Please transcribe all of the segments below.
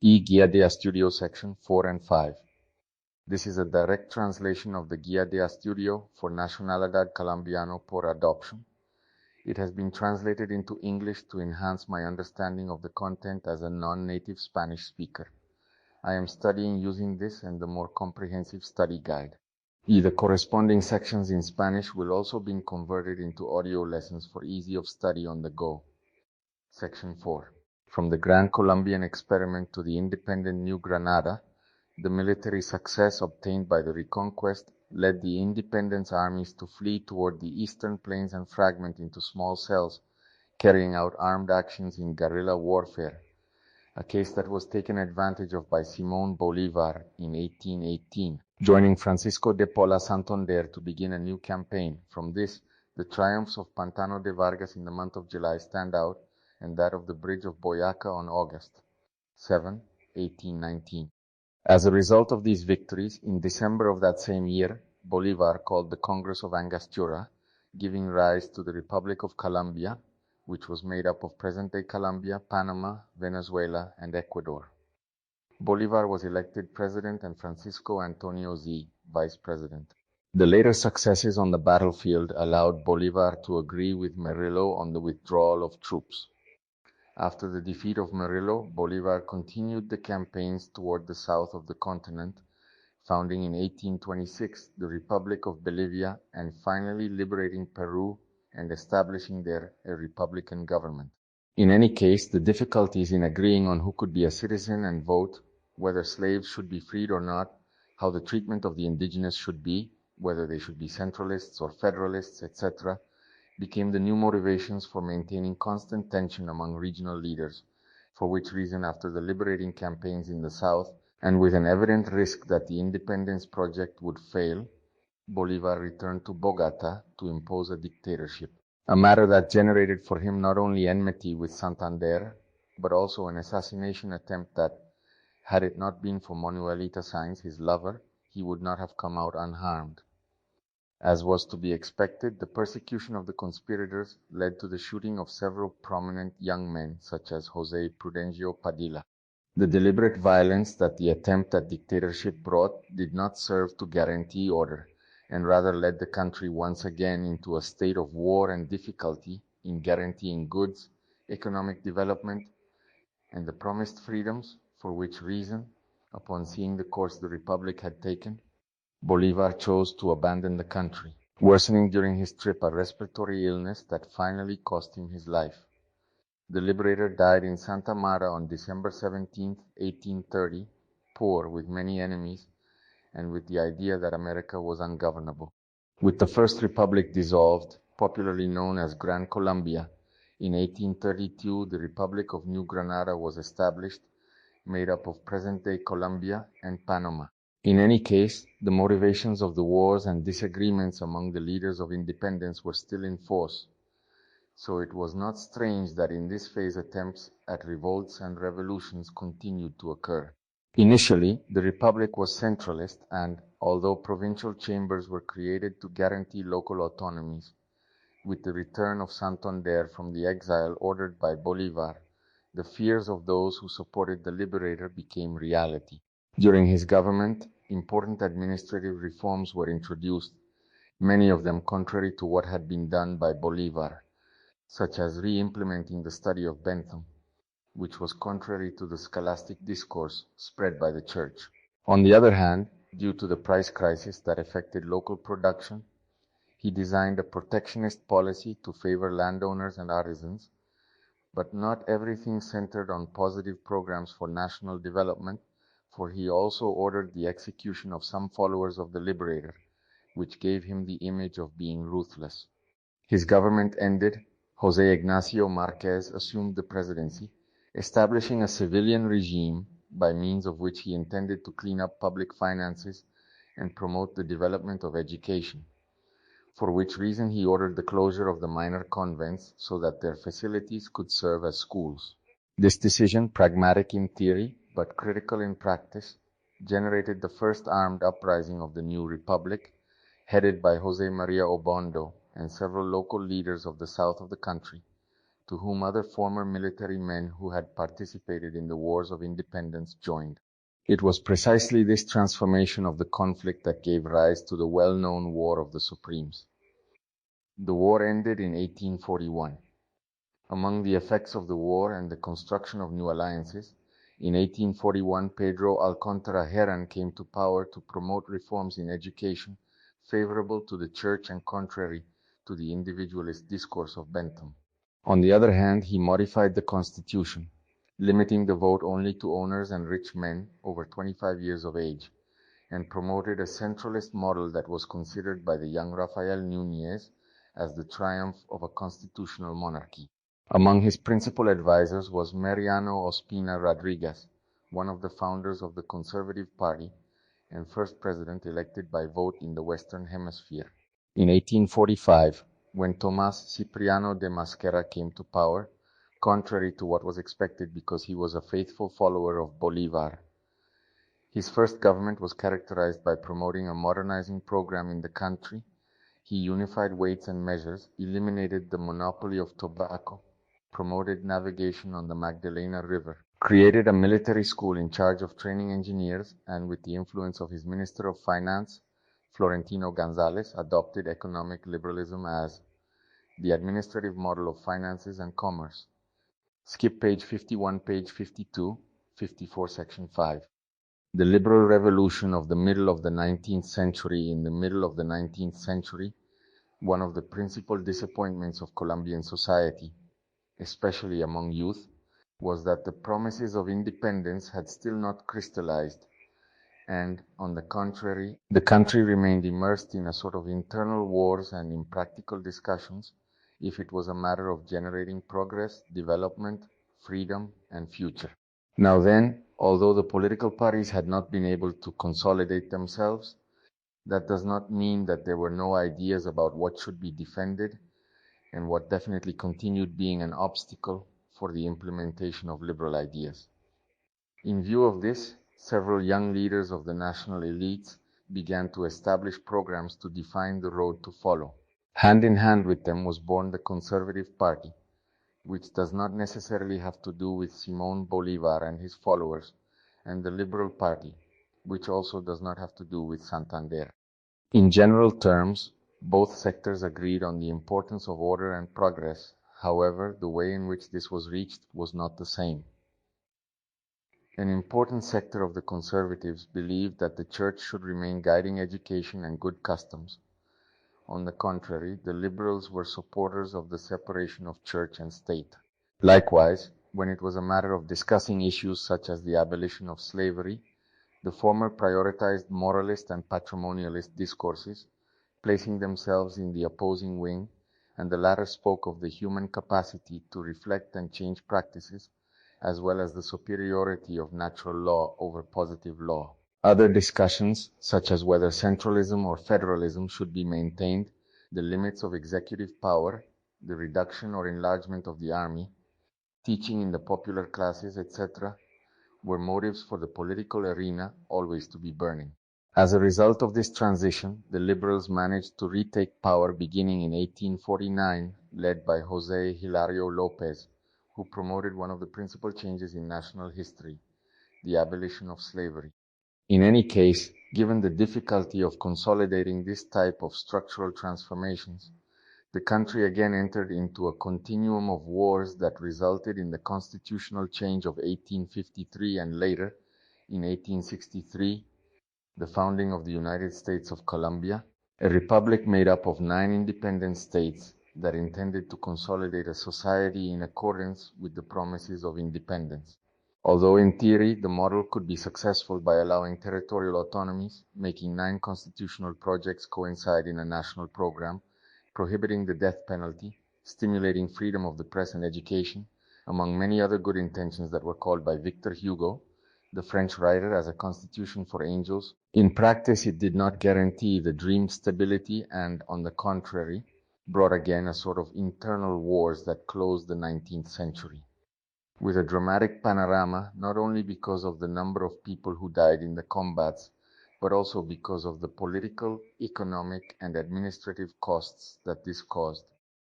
Guia de Estudio Section 4 and 5. This is a direct translation of the Guia de Estudio for Nacionalidad Colombiano por Adoption. It has been translated into English to enhance my understanding of the content as a non-native Spanish speaker. I am studying using this and the more comprehensive study guide. The corresponding sections in Spanish will also be converted into audio lessons for ease of study on the go. Section 4. From the Grand Colombian Experiment to the independent New Granada, the military success obtained by the Reconquest led the independence armies to flee toward the eastern plains and fragment into small cells, carrying out armed actions in guerrilla warfare, a case that was taken advantage of by Simón Bolívar in 1818, joining Francisco de Paula Santander to begin a new campaign. From this, the triumphs of Pantano de Vargas in the month of July stand out, and that of the Bridge of Boyaca on August 7, 1819. As a result of these victories, in December of that same year, Bolívar called the Congress of Angostura, giving rise to the Republic of Colombia, which was made up of present-day Colombia, Panama, Venezuela, and Ecuador. Bolívar was elected president and Francisco Antonio Z. vice president. The later successes on the battlefield allowed Bolívar to agree with Murillo on the withdrawal of troops. After the defeat of Murillo, Bolívar continued the campaigns toward the south of the continent, founding in 1826 the Republic of Bolivia and finally liberating Peru and establishing there a republican government. In any case, the difficulties in agreeing on who could be a citizen and vote, whether slaves should be freed or not, how the treatment of the indigenous should be, whether they should be centralists or federalists, etc., became the new motivations for maintaining constant tension among regional leaders, for which reason after the liberating campaigns in the south, and with an evident risk that the independence project would fail, Bolívar returned to Bogota to impose a dictatorship, a matter that generated for him not only enmity with Santander, but also an assassination attempt that, had it not been for Manuelita Sáenz, his lover, he would not have come out unharmed. As was to be expected, the persecution of the conspirators led to the shooting of several prominent young men, such as José Prudencio Padilla. The deliberate violence that the attempt at dictatorship brought did not serve to guarantee order, and rather led the country once again into a state of war and difficulty in guaranteeing goods, economic development, and the promised freedoms, for which reason, upon seeing the course the Republic had taken, Bolívar chose to abandon the country, worsening during his trip a respiratory illness that finally cost him his life. The liberator died in Santa Marta on December 17, 1830, poor, with many enemies, and with the idea that America was ungovernable. With the First Republic dissolved, popularly known as Gran Colombia, in 1832 the Republic of New Granada was established, made up of present-day Colombia and Panama. In any case, the motivations of the wars and disagreements among the leaders of independence were still in force, so it was not strange that in this phase attempts at revolts and revolutions continued to occur. Initially, the Republic was centralist and, although provincial chambers were created to guarantee local autonomies, with the return of Santander from the exile ordered by Bolívar, the fears of those who supported the liberator became reality. During his government, important administrative reforms were introduced, many of them contrary to what had been done by Bolívar, such as re-implementing the study of Bentham, which was contrary to the scholastic discourse spread by the Church. On the other hand, due to the price crisis that affected local production, he designed a protectionist policy to favor landowners and artisans, but not everything centered on positive programs for national development, for he also ordered the execution of some followers of the liberator, which gave him the image of being ruthless. His government ended, José Ignacio Márquez assumed the presidency, establishing a civilian regime by means of which he intended to clean up public finances and promote the development of education, for which reason he ordered the closure of the minor convents so that their facilities could serve as schools. This decision, pragmatic in theory but critical in practice, generated the first armed uprising of the new republic, headed by José María Obando and several local leaders of the south of the country, to whom other former military men who had participated in the wars of independence joined. It was precisely this transformation of the conflict that gave rise to the well-known War of the Supremes. The war ended in 1841. Among the effects of the war and the construction of new alliances, in 1841 Pedro Alcántara Herrán came to power to promote reforms in education favorable to the church and contrary to the individualist discourse of Bentham. On the other hand, he modified the constitution, limiting the vote only to owners and rich men over 25 years of age, and promoted a centralist model that was considered by the young Rafael Núñez as the triumph of a constitutional monarchy. Among his principal advisors was Mariano Ospina Rodriguez, one of the founders of the Conservative Party and first president elected by vote in the Western Hemisphere. In 1845, when Tomás Cipriano de Masquera came to power, contrary to what was expected because he was a faithful follower of Bolívar, his first government was characterized by promoting a modernizing program in the country. He unified weights and measures, eliminated the monopoly of tobacco, promoted navigation on the Magdalena River, created a military school in charge of training engineers, and with the influence of his Minister of Finance, Florentino González, adopted economic liberalism as the administrative model of finances and commerce. Skip page 51, page 52, 54, section 5. The liberal revolution of the middle of the 19th century. In the middle of the 19th century, one of the principal disappointments of Colombian society, especially among youth, was that the promises of independence had still not crystallized, and, on the contrary, the country remained immersed in a sort of internal wars and impractical discussions if it was a matter of generating progress, development, freedom, and future. Now then, although the political parties had not been able to consolidate themselves, that does not mean that there were no ideas about what should be defended and what definitely continued being an obstacle for the implementation of liberal ideas. In view of this, several young leaders of the national elites began to establish programs to define the road to follow. Hand in hand with them was born the Conservative Party, which does not necessarily have to do with Simón Bolívar and his followers, and the Liberal Party, which also does not have to do with Santander. In general terms, both sectors agreed on the importance of order and progress. However, the way in which this was reached was not the same. An important sector of the conservatives believed that the church should remain guiding education and good customs. On the contrary, the liberals were supporters of the separation of church and state. Likewise, when it was a matter of discussing issues such as the abolition of slavery, the former prioritized moralist and patrimonialist discourses, placing themselves in the opposing wing, and the latter spoke of the human capacity to reflect and change practices, as well as the superiority of natural law over positive law. Other discussions, such as whether centralism or federalism should be maintained, the limits of executive power, the reduction or enlargement of the army, teaching in the popular classes, etc., were motives for the political arena always to be burning. As a result of this transition, the liberals managed to retake power beginning in 1849, led by José Hilario López, who promoted one of the principal changes in national history, the abolition of slavery. In any case, given the difficulty of consolidating this type of structural transformations, the country again entered into a continuum of wars that resulted in the constitutional change of 1853 and later, in 1863, the founding of the United States of Colombia, a republic made up of 9 independent states that intended to consolidate a society in accordance with the promises of independence. Although in theory the model could be successful by allowing territorial autonomies, making 9 constitutional projects coincide in a national program, prohibiting the death penalty, stimulating freedom of the press and education, among many other good intentions that were called by Victor Hugo, the French writer, as a constitution for angels, in practice it did not guarantee the dreamed stability and, on the contrary, brought again a sort of internal wars that closed the 19th century. With a dramatic panorama, not only because of the number of people who died in the combats, but also because of the political, economic, and administrative costs that this caused.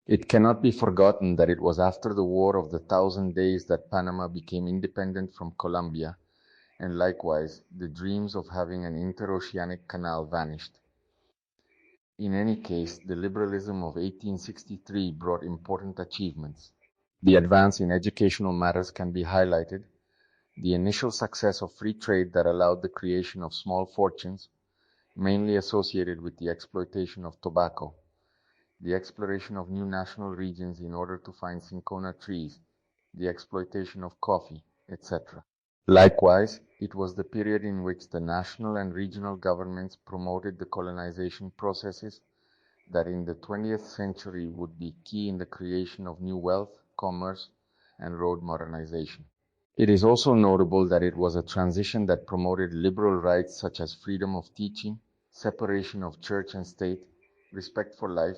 It cannot be forgotten that it was after the War of the Thousand Days that Panama became independent from Colombia, and likewise, the dreams of having an interoceanic canal vanished. In any case, the liberalism of 1863 brought important achievements. The advance in educational matters can be highlighted, the initial success of free trade that allowed the creation of small fortunes, mainly associated with the exploitation of tobacco, the exploration of new national regions in order to find cinchona trees, the exploitation of coffee, etc. Likewise, it was the period in which the national and regional governments promoted the colonization processes that in the 20th century would be key in the creation of new wealth, commerce, and road modernization. It is also notable that it was a transition that promoted liberal rights such as freedom of teaching, separation of church and state, respect for life,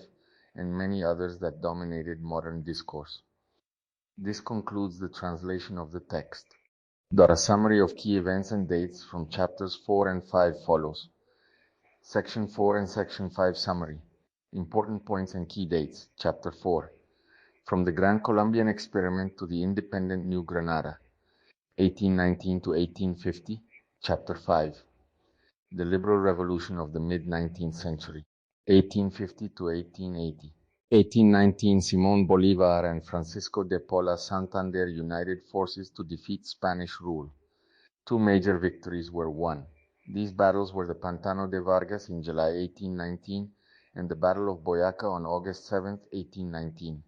and many others that dominated modern discourse. This concludes the translation of the text. A summary of key events and dates from chapters 4 and 5 follows. Section 4 and Section 5 summary. Important points and key dates. Chapter 4. From the Grand Colombian Experiment to the independent New Granada, 1819 to 1850. Chapter 5. The Liberal Revolution of the mid-19th century, 1850 to 1880. 1819, Simón Bolívar and Francisco de Paula Santander united forces to defeat Spanish rule. Two major victories were won. These battles were the Pantano de Vargas in July 1819 and the Battle of Boyaca on August 7, 1819.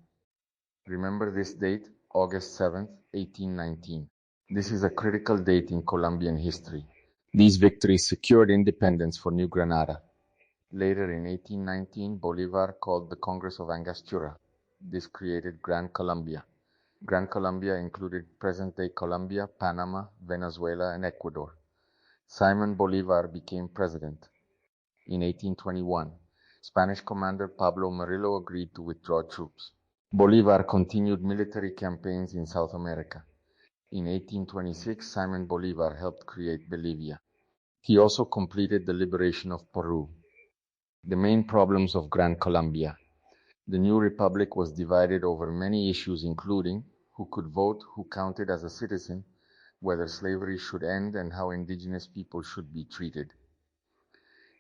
Remember this date, August 7, 1819. This is a critical date in Colombian history. These victories secured independence for New Granada. Later in 1819, Bolívar called the Congress of Angostura. This created Gran Colombia. Gran Colombia included present-day Colombia, Panama, Venezuela, and Ecuador. Simón Bolívar became president. In 1821, Spanish commander Pablo Murillo agreed to withdraw troops. Bolívar continued military campaigns in South America. In 1826, Simón Bolívar helped create Bolivia. He also completed the liberation of Peru. The main problems of Gran Colombia. The new republic was divided over many issues including who could vote, who counted as a citizen, whether slavery should end, and how indigenous people should be treated.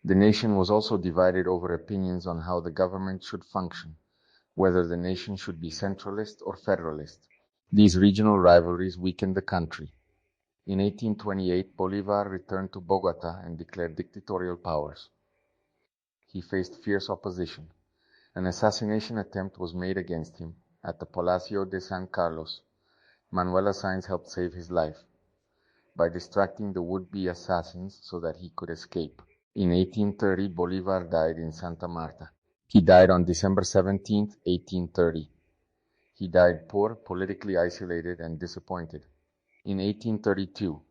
The nation was also divided over opinions on how the government should function, whether the nation should be centralist or federalist. These regional rivalries weakened the country. In 1828, Bolívar returned to Bogota and declared dictatorial powers. He faced fierce opposition. An assassination attempt was made against him at the Palacio de San Carlos. Manuela Sáenz helped save his life by distracting the would-be assassins so that he could escape. In 1830, Bolívar died in Santa Marta. He died on December 17, 1830. He died poor, politically isolated, and disappointed. In 1832,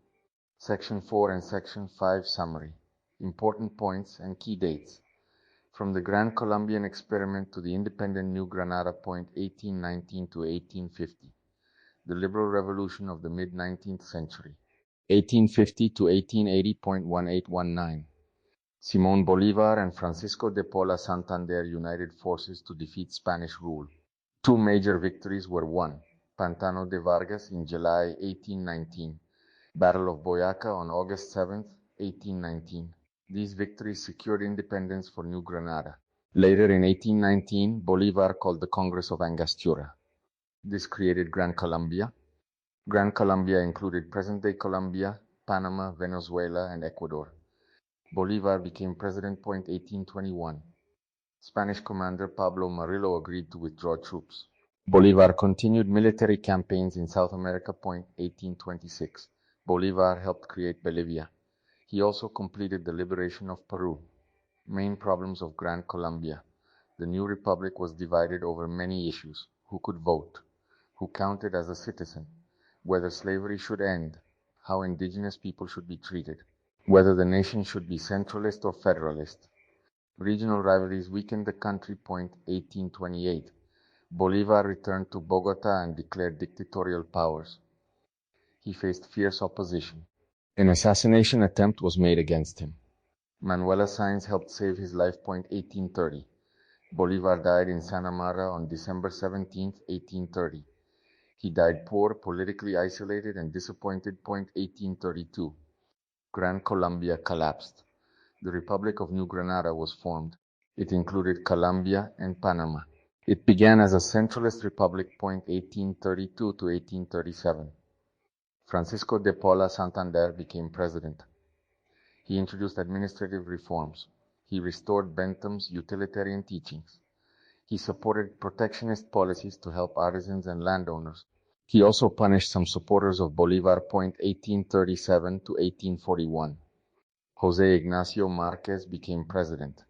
Section 4 and Section 5 summary. Important points and key dates. From the Grand Colombian Experiment to the independent New Granada, 1819 to 1850. The Liberal Revolution of the mid-19th century, 1850 to 1880.1819. Simón Bolívar and Francisco de Paula Santander united forces to defeat Spanish rule. Two major victories were won. Pantano de Vargas in July 1819. Battle of Boyaca on August 7, 1819. These victories secured independence for New Granada. Later in 1819, Bolívar called the Congress of Angostura. This created Gran Colombia. Gran Colombia included present-day Colombia, Panama, Venezuela, and Ecuador. Bolívar became president. 1821. Spanish commander Pablo Murillo agreed to withdraw troops. Bolívar continued military campaigns in South America. 1826. Bolívar helped create Bolivia. He also completed the liberation of Peru. Main problems of Gran Colombia. The new republic was divided over many issues. Who could vote? Who counted as a citizen? Whether slavery should end? How indigenous people should be treated? Whether the nation should be centralist or federalist. Regional rivalries weakened the country. 1828. Bolívar returned to Bogota and declared dictatorial powers. He faced fierce opposition. An assassination attempt was made against him. Manuela Sáenz helped save his life. 1830. Bolivar died in Santa Marta on December 17, 1830. He died poor, politically isolated, and disappointed. 1832. Gran Colombia collapsed. The Republic of New Granada was formed. It included Colombia and Panama. It began as a centralist republic. 1832 to 1837. Francisco de Paula Santander became president. He introduced administrative reforms. He restored Bentham's utilitarian teachings. He supported protectionist policies to help artisans and landowners. He also punished some supporters of Bolivar. 1837 to 1841. Jose Ignacio Marquez became president.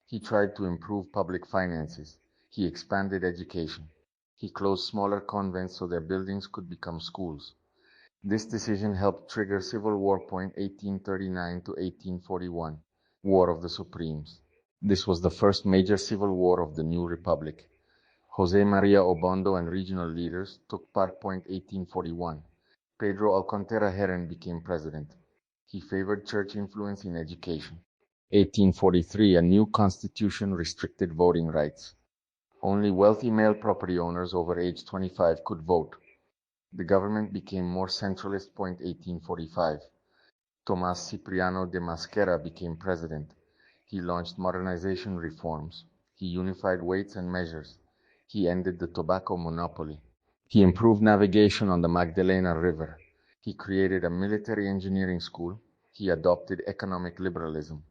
He tried to improve public finances. He expanded education. He closed smaller convents so their buildings could become schools. This decision helped trigger civil war. 1839 to 1841, War of the Supremes. This was the first major civil war of the new republic. Jose Maria Obondo and regional leaders took part. 1841. Pedro Alcantara Herren became president. He favored church influence in education. 1843, a new constitution restricted voting rights. Only wealthy male property owners over age 25 could vote. The government became more centralist. 1845. Tomás Cipriano de Masquera became president. He launched modernization reforms. He unified weights and measures. He ended the tobacco monopoly. He improved navigation on the Magdalena River. He created a military engineering school. He adopted economic liberalism.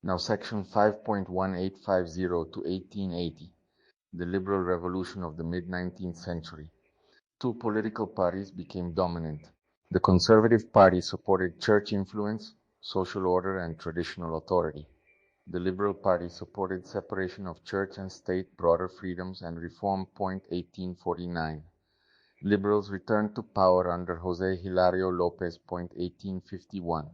Now section 5.1850 to 1880, the liberal revolution of the mid-19th century. Two political parties became dominant. The Conservative Party supported church influence, social order, and traditional authority. The Liberal Party supported separation of church and state, broader freedoms, and reform. 1849. Liberals returned to power under Jose Hilario Lopez. 1851.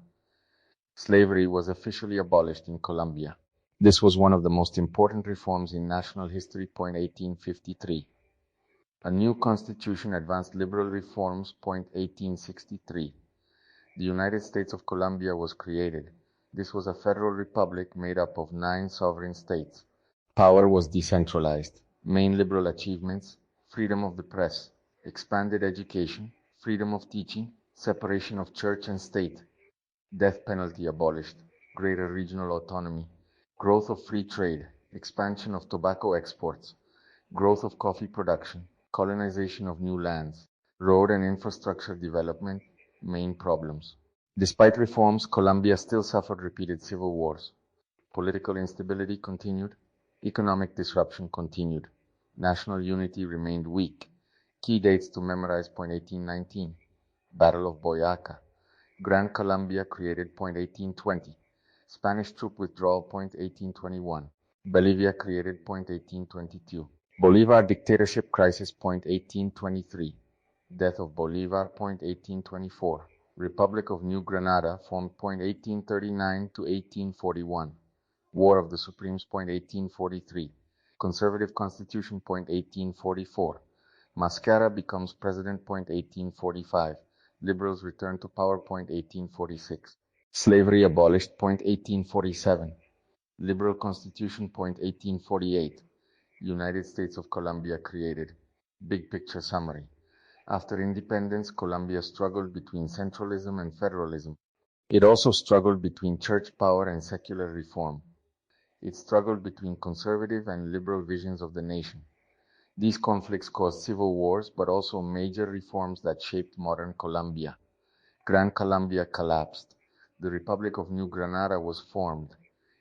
Slavery was officially abolished in Colombia. This was one of the most important reforms in national history. 1853. A new constitution advanced liberal reforms. 1863. The United States of Colombia was created. This was a federal republic made up of 9 sovereign states. Power was decentralized. Main liberal achievements: freedom of the press, expanded education, freedom of teaching, separation of church and state, death penalty abolished, greater regional autonomy, growth of free trade, expansion of tobacco exports, growth of coffee production, colonization of new lands, road and infrastructure development. Main problems. Despite reforms, Colombia still suffered repeated civil wars. Political instability continued. Economic disruption continued. National unity remained weak. Key dates to memorize. 1819. Battle of Boyacá. Gran Colombia created. 1820. Spanish troop withdrawal. 1821. Bolivia created. 1822. Bolivar dictatorship crisis. 1823. Death of Bolivar. 1824. Republic of New Granada formed. 1839 to 1841. War of the Supremes. 1843. Conservative Constitution. 1844. Mascara becomes president. 1845. Liberals return to power. 1846. Slavery abolished. 1847. Liberal Constitution. 1848. United States of Colombia created. Big picture summary. After independence, Colombia struggled between centralism and federalism. It also struggled between church power and secular reform. It struggled between conservative and liberal visions of the nation. These conflicts caused civil wars, but also major reforms that shaped modern Colombia. Gran Colombia collapsed. The Republic of New Granada was formed.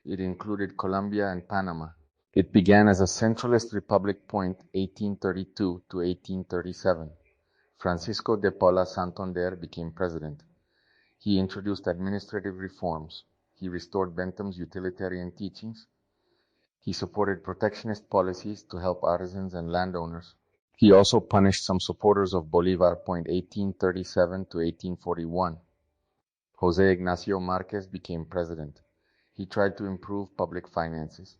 It included Colombia and Panama. It began as a centralist republic. 1832 to 1837. Francisco de Paula Santander became president. He introduced administrative reforms. He restored Bentham's utilitarian teachings. He supported protectionist policies to help artisans and landowners. He also punished some supporters of Bolivar. 1837 to 1841. Jose Ignacio Marquez became president. He tried to improve public finances.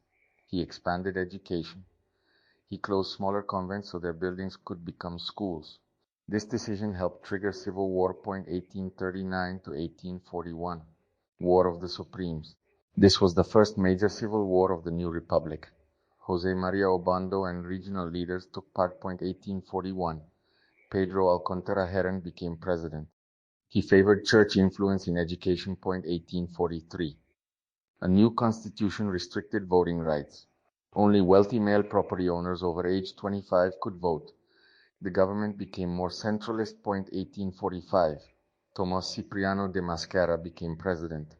He expanded education. He closed smaller convents so their buildings could become schools. This decision helped trigger civil war. 1839 to 1841. War of the Supremes. This was the first major civil war of the new republic. Jose Maria Obando and regional leaders took part. 1841. Pedro Alcántara Herrán became president. He favored church influence in education. 1843. A new constitution restricted voting rights. Only wealthy male property owners over age 25 could vote. The government became more centralist. 1845. Tomás Cipriano de Mascara became president.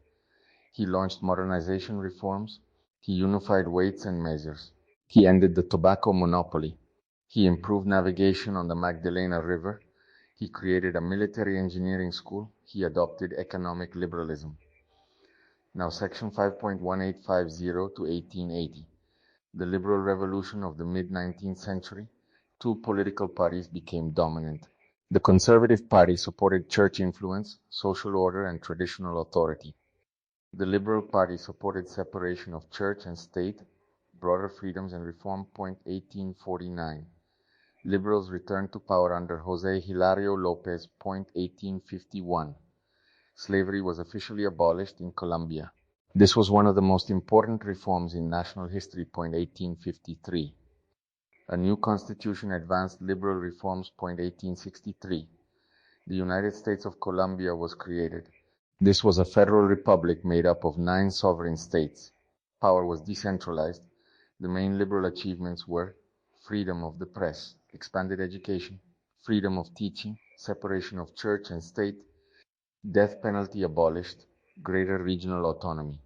He launched modernization reforms. He unified weights and measures. He ended the tobacco monopoly. He improved navigation on the Magdalena River. He created a military engineering school. He adopted economic liberalism. Now, Section 5.1850 to 1880. The liberal revolution of the mid-19th century. Two political parties became dominant. The Conservative Party supported church influence, social order, and traditional authority. The Liberal Party supported separation of church and state, broader freedoms, and reform. 1849. Liberals returned to power under José Hilario López. 1851. Slavery was officially abolished in Colombia. This was one of the most important reforms in national history. 1853. A new constitution advanced liberal reforms. 1863. The United States of Colombia was created. This was a federal republic made up of 9 sovereign states. Power was decentralized. The main liberal achievements were freedom of the press, expanded education, freedom of teaching, separation of church and state, death penalty abolished, greater regional autonomy,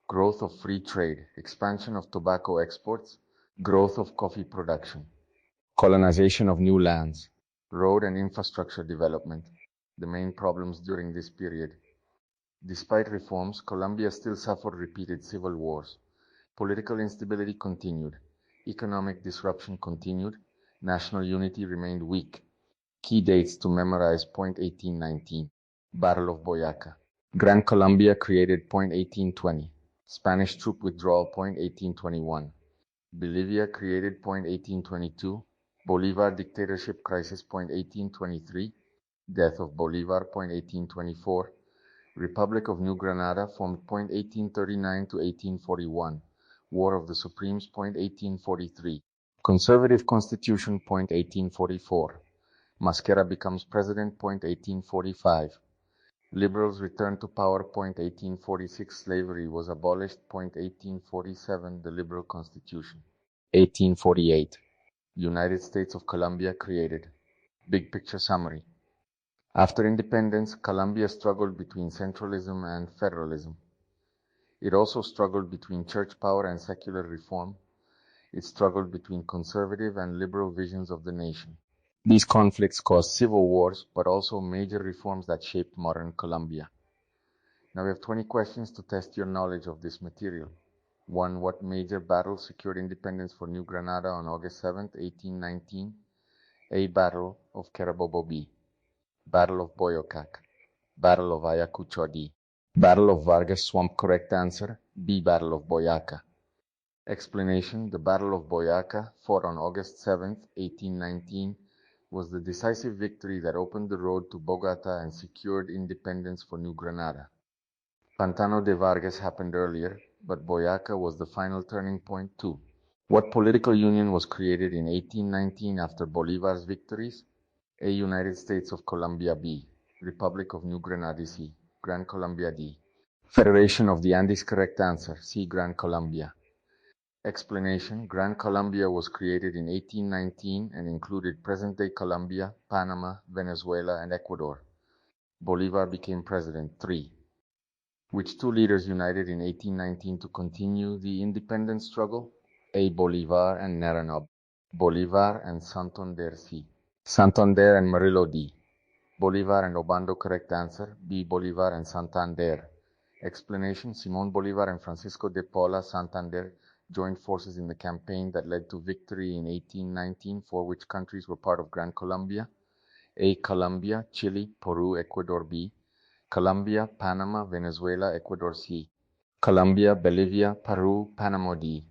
growth of free trade, expansion of tobacco exports, growth of coffee production, colonization of new lands, road and infrastructure development. The main problems during this period. Despite reforms, Colombia still suffered repeated civil wars. Political instability continued. Economic disruption continued. National unity remained weak. Key dates to memorize. 1819. Battle of Boyacá. Gran Colombia created. 1820. Spanish troop withdrawal. 1821. Bolivia created. 1822. Bolivar dictatorship crisis. 1823. Death of Bolivar. 1824. Republic of New Granada formed. 1839 to 1841. War of the Supremes. 1843. Conservative Constitution. 1844. Mascara becomes president. 1845. Liberals return to power. 1846. Slavery was abolished. 1847. The Liberal Constitution. 1848. United States of Colombia created. Big picture summary. After independence, Colombia struggled between centralism and federalism. It also struggled between church power and secular reform. It struggled between conservative and liberal visions of the nation. These conflicts caused civil wars, but also major reforms that shaped modern Colombia. Now we have 20 questions to test your knowledge of this material. 1. What major battle secured independence for New Granada on August 7, 1819? A. Battle of Carabobo. B. Battle of Boyacá. Battle of Ayacucho. D. Battle of Vargas Swamp. Correct answer. B. Battle of Boyacá. Explanation. The Battle of Boyacá, fought on August 7, 1819, was the decisive victory that opened the road to Bogotá and secured independence for New Granada. Pantano de Vargas happened earlier, but Boyacá was the final turning point too. What political union was created in 1819 after Bolívar's victories? A. United States of Colombia. B. Republic of New Granada. C. Gran Colombia. D. Federation of the Andes. Correct answer. C. Gran Colombia. Explanation. Gran Colombia was created in 1819 and included present-day Colombia, Panama, Venezuela, and Ecuador. Bolívar became president. 3. Which 2 leaders united in 1819 to continue the independence struggle? A. Bolívar and Naranjo. Bolívar and Santander. C. Santander and Murillo. D. Bolívar and Obando. Correct answer. B. Bolívar and Santander. Explanation. Simón Bolívar and Francisco de Paula Santander joined forces in the campaign that led to victory in 1819, for which countries were part of Gran Colombia? A. Colombia, Chile, Peru, Ecuador. B. Colombia, Panama, Venezuela, Ecuador. C. Colombia, Bolivia, Peru, Panama. D.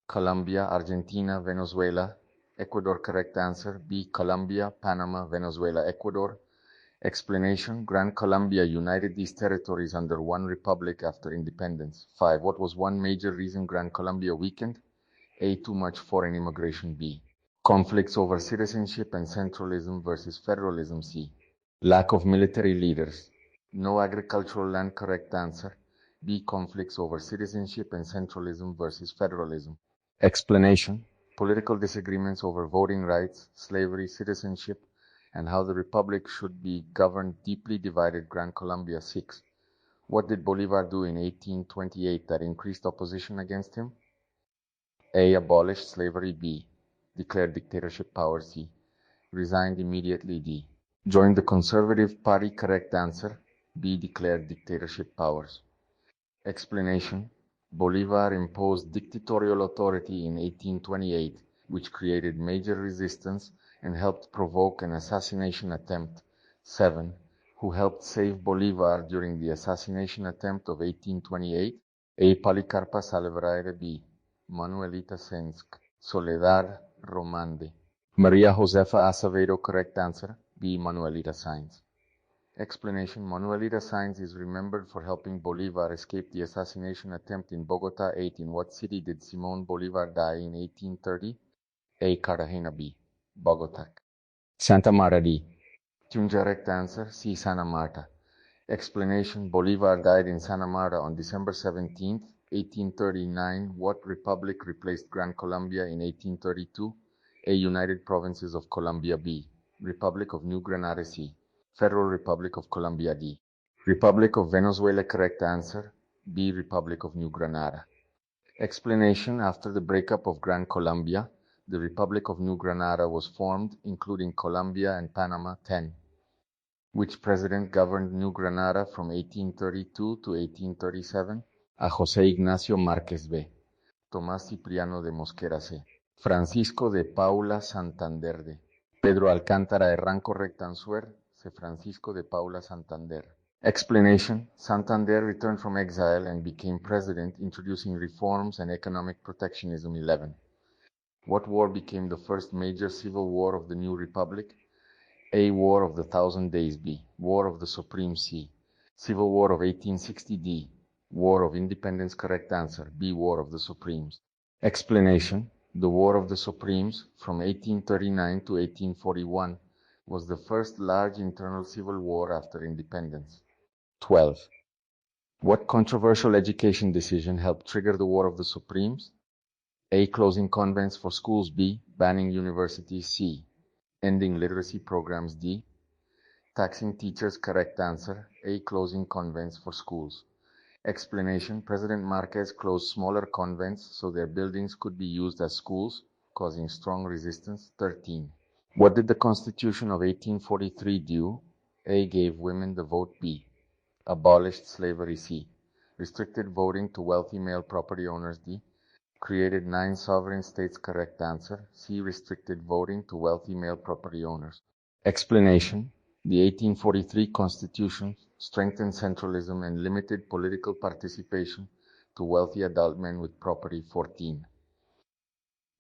Colombia, Argentina, Venezuela, Ecuador. Correct answer. B. Colombia, Panama, Venezuela, Ecuador. Explanation. Gran Colombia united these territories under one republic after independence. 5. What was one major reason Gran Colombia weakened? A. Too much foreign immigration. B. Conflicts over citizenship and centralism versus federalism. C. Lack of military leaders. No agricultural land. Correct answer. B. Conflicts over citizenship and centralism versus federalism. Explanation. Political disagreements over voting rights, slavery, citizenship, and how the republic should be governed deeply divided Gran Colombia. 6. What did Bolivar do in 1828 that increased opposition against him? A. Abolished slavery. B. Declared dictatorship power. C. Resigned immediately. D. Joined the Conservative Party. Correct answer. B. Declared dictatorship powers. Explanation. Bolivar imposed dictatorial authority in 1828, which created major resistance and helped provoke an assassination attempt. 7. Who helped save Bolivar during the assassination attempt of 1828? A. Policarpa Salvador. B. Manuelita Sensk. Soledad Romande. Maria Josefa Acevedo. Correct answer. B. Manuelita Sáenz. Explanation. Manuelita Sáenz is remembered for helping Bolivar escape the assassination attempt in Bogota. 8. In what city did Simón Bolivar die in 1830? A. Cartagena. B. Bogota. Santa Marta. D. Correct answer. C. Santa Marta. Explanation. Bolivar died in Santa Marta on December 17, 1839. What republic replaced Gran Colombia in 1832? A. United Provinces of Colombia. B. Republic of New Granada. C. Federal Republic of Colombia. D. Republic of Venezuela. Correct answer. B. Republic of New Granada. Explanation. After the breakup of Gran Colombia, the Republic of New Granada was formed, including Colombia and Panama. 10. Which president governed New Granada from 1832 to 1837? A. José Ignacio Márquez. B. Tomás Cipriano de Mosquera. C. Francisco de Paula Santander. D. Pedro Alcántara Herrán. Correct answer. C. Francisco de Paula Santander. Explanation. Santander returned from exile and became president, introducing reforms and economic protectionism. 11. What war became the first major civil war of the new republic? A. War of the Thousand Days. B. War of the Supreme. C. Civil War of 1860. D. War of Independence. Correct answer. B. War of the Supremes. Explanation. The War of the Supremes from 1839 to 1841 was the first large internal civil war after independence. 12. What controversial education decision helped trigger the War of the Supremes? A. Closing convents for schools. B. Banning universities. C. Ending literacy programs. D. Taxing teachers. Correct answer. A. Closing convents for schools. Explanation. President Marquez closed smaller convents so their buildings could be used as schools, causing strong resistance. 13. What did the Constitution of 1843 do? A. Gave women the vote. B. Abolished slavery. C. Restricted voting to wealthy male property owners. D. Created 9 sovereign states. Correct answer. C. Restricted voting to wealthy male property owners. Explanation. The 1843 Constitution strengthened centralism and limited political participation to wealthy adult men with property. 14.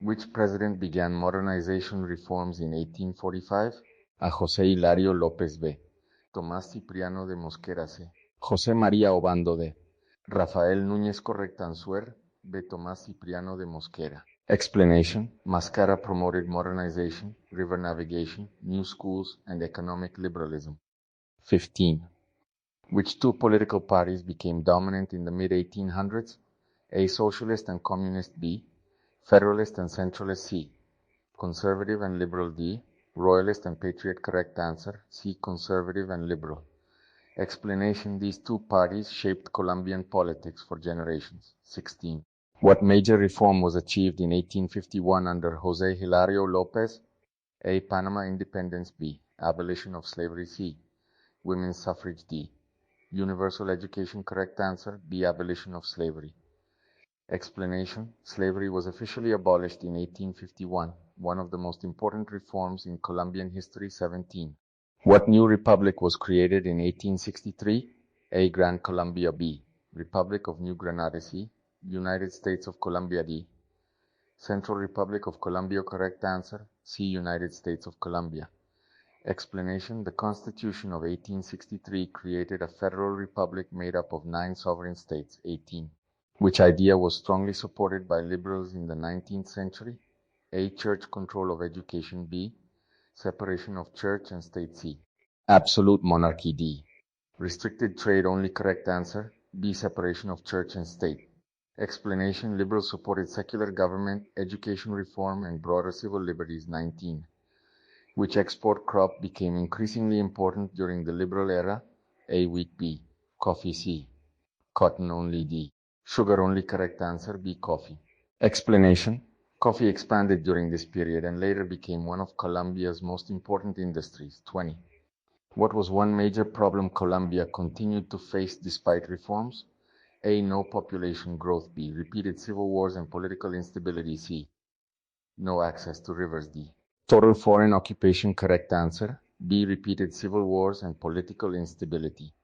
Which president began modernization reforms in 1845? A. José Hilario López. B. Tomás Cipriano de Mosquera. C. José María Obando. D. Rafael Núñez. Correct answer. B. Tomás Cipriano de Mosquera. Explanation. Mascara promoted modernization, river navigation, new schools, and economic liberalism. 15. Which 2 political parties became dominant in the mid-1800s? A. Socialist and Communist. B. Federalist and Centralist. C. Conservative and Liberal. D. Royalist and Patriot. Correct answer. C. Conservative and Liberal. Explanation. These 2 parties shaped Colombian politics for generations. 16. What major reform was achieved in 1851 under José Hilario López? A. Panama independence. B. Abolition of slavery. C. Women's suffrage. D. Universal education. Correct answer. B. Abolition of slavery. Explanation. Slavery was officially abolished in 1851, one of the most important reforms in Colombian history. 17. What new republic was created in 1863? A. Gran Colombia. B. Republic of New Granada. C. United States of Colombia. D. Central Republic of Colombia. Correct answer. C. United States of Colombia. Explanation. The Constitution of 1863 created a federal republic made up of 9 sovereign states. 18. Which idea was strongly supported by liberals in the 19th century? A. Church control of education. B. Separation of church and state. C. Absolute monarchy. D. Restricted trade. Only correct answer. B. Separation of church and state. Explanation: liberals supported secular government, education reform, and broader civil liberties. 19. Which export crop became increasingly important during the liberal era? A. Wheat. B. Coffee. C. Cotton. Only. D. Sugar. Only correct answer. B. Coffee. Explanation: coffee expanded during this period and later became one of Colombia's most important industries. 20. What was one major problem Colombia continued to face despite reforms? A. No population growth. B. Repeated civil wars and political instability. C. No access to rivers. D. Total foreign occupation. Correct answer. B. Repeated civil wars and political instability.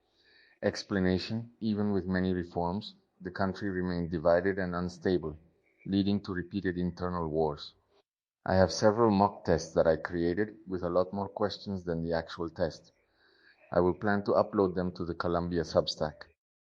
Explanation: even with many reforms, the country remained divided and unstable, leading to repeated internal wars. I have several mock tests that I created with a lot more questions than the actual test. I will plan to upload them to the Columbia Substack.